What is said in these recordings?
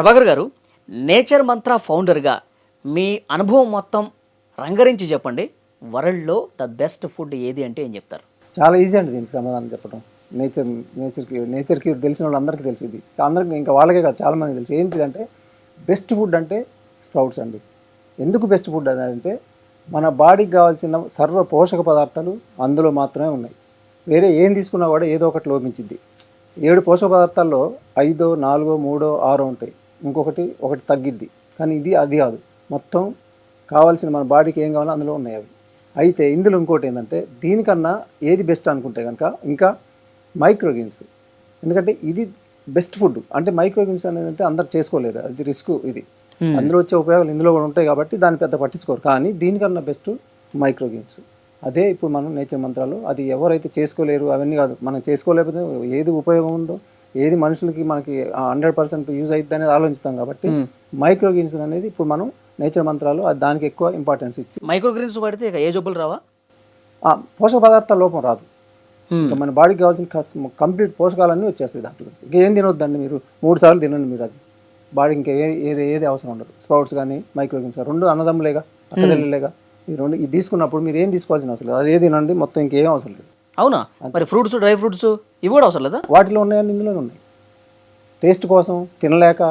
ప్రభాకర్ గారు, నేచర్ మంత్ర ఫౌండర్‌గా మీ అనుభవం మొత్తం రంగరించి చెప్పండి. వరల్డ్‌లో ద బెస్ట్ ఫుడ్ ఏది అంటే ఏం చెప్తారు? చాలా ఈజీ అండి దీనికి సమాధానం చెప్పడం. నేచర్‌కి తెలిసిన వాళ్ళందరికీ తెలుసు ఇది. అందరికి ఇంకా వాళ్ళకే కాదు చాలా మందికి తెలుసు. ఏంటిదంటే బెస్ట్ ఫుడ్ అంటే స్ప్రౌట్స్ అండి. ఎందుకు బెస్ట్ ఫుడ్ అంటే మన బాడీకి కావాల్సిన సర్వ పోషక పదార్థాలు అందులో మాత్రమే ఉన్నాయి. వేరే ఏం తీసుకున్నా కూడా ఏదో ఒకటి లోపించిద్ది. 7 పోషక పదార్థాల్లో 5, 4, 3, 6 ఉంటాయి. ఒకటి తగ్గిద్ది. కానీ ఇది అది కాదు. మొత్తం కావాల్సిన మన బాడీకి ఏం కావాలో అందులో ఉన్నాయి అవి. అయితే ఇందులో ఇంకోటి ఏంటంటే దీనికన్నా ఏది బెస్ట్ అనుకుంటే కనుక ఇంకా మైక్రోగ్రీన్స్. ఎందుకంటే ఇది బెస్ట్ ఫుడ్. అంటే మైక్రోగ్రీన్స్ అనేది అంటే అందరు చేసుకోలేరు, అది రిస్క్. ఇది అందులో వచ్చే ఉపయోగాలు ఇందులో కూడా ఉంటాయి కాబట్టి దాన్ని పెద్ద పట్టించుకోరు. కానీ దీనికన్నా బెస్ట్ మైక్రోగ్రీన్స్. అదే ఇప్పుడు మనం నేచర్ మంత్రాలు అది ఎవరైతే చేసుకోలేరు అవన్నీ కాదు, మనం చేసుకోలేకపోతే ఏది ఉపయోగం ఉందో ఏది మనుషులకి మనకి 100% యూజ్ అవుతుంది అనేది ఆలోచిస్తాం కాబట్టి మైక్రోగ్రీన్స్ అనేది ఇప్పుడు మనం నేచర్ మంత్రాలు దానికి ఎక్కువ ఇంపార్టెన్స్ ఇచ్చి మైక్రోగ్రీన్స్ వాడితే ఇక ఏ జబ్బులు రావా? పోషక పదార్థాల లోపం రాదు. ఇంకా మన బాడీకి కావాల్సిన కంప్లీట్ పోషకాలన్నీ వచ్చేస్తాయి దాంట్లో. ఇంకా ఏం తినొద్దండి, మీరు 3 సార్లు తినండి మీరు. అది బాడీకి ఇంకా ఏది అవసరం ఉండదు. స్ప్రౌట్స్ కానీ మైక్రోగ్రీన్స్ రెండు అన్నదమ్ములేగా, అక్కదెల్లలేగా. ఇది తీసుకున్నప్పుడు మీరు ఏం తీసుకోవాల్సిన అవసరం లేదు. అదే తినండి, మొత్తం ఇంకేం అవసరం లేదు. అవునా? మరి ఫ్రూట్స్, డ్రై ఫ్రూట్స్ ఇవి కూడా అవసరం లేదా? వాటిలో ఉన్నాయని ఇందులోనే ఉన్నాయి. టేస్ట్ కోసం తినలేక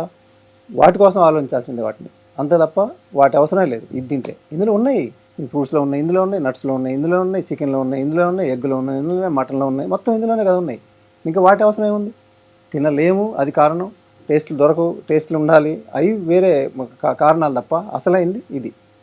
వాటి కోసం ఆలోచించాల్సిందే వాటిని, అంతే తప్ప వాటి అవసరమే లేదు. ఇది తింటే ఇందులో ఉన్నాయి, ఫ్రూట్స్లో ఉన్నాయి, ఇందులో ఉన్నాయి, నట్స్లో ఉన్నాయి, ఇందులో ఉన్నాయి, చికెన్లో ఉన్నాయి, ఇందులో ఉన్నాయి, ఎగ్లో ఉన్నాయి, ఇందులో మటన్లో ఉన్నాయి, మొత్తం ఇందులోనే కదా ఉన్నాయి. ఇంకా వాటి అవసరం ఏముంది? తినలేము, అది కారణం. టేస్ట్లు దొరకవు, టేస్ట్లు ఉండాలి, అవి వేరే కారణాలు తప్ప అసలైంది ఇది.